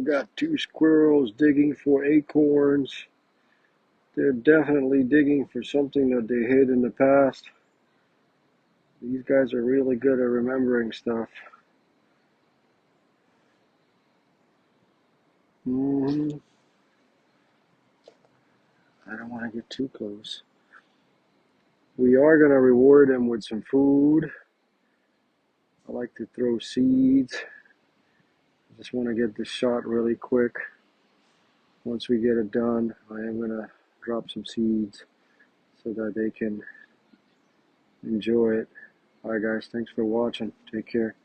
We've got two squirrels digging for acorns. They're definitely digging for something that they hid in the past. These guys are really good at remembering stuff. I don't want to get too close. We are going to reward them with some food. I like to throw seeds. I just want to get this shot really quick. Once we get it done, I am going to drop some seeds so that they can enjoy it. Alright guys, thanks for watching. Take care.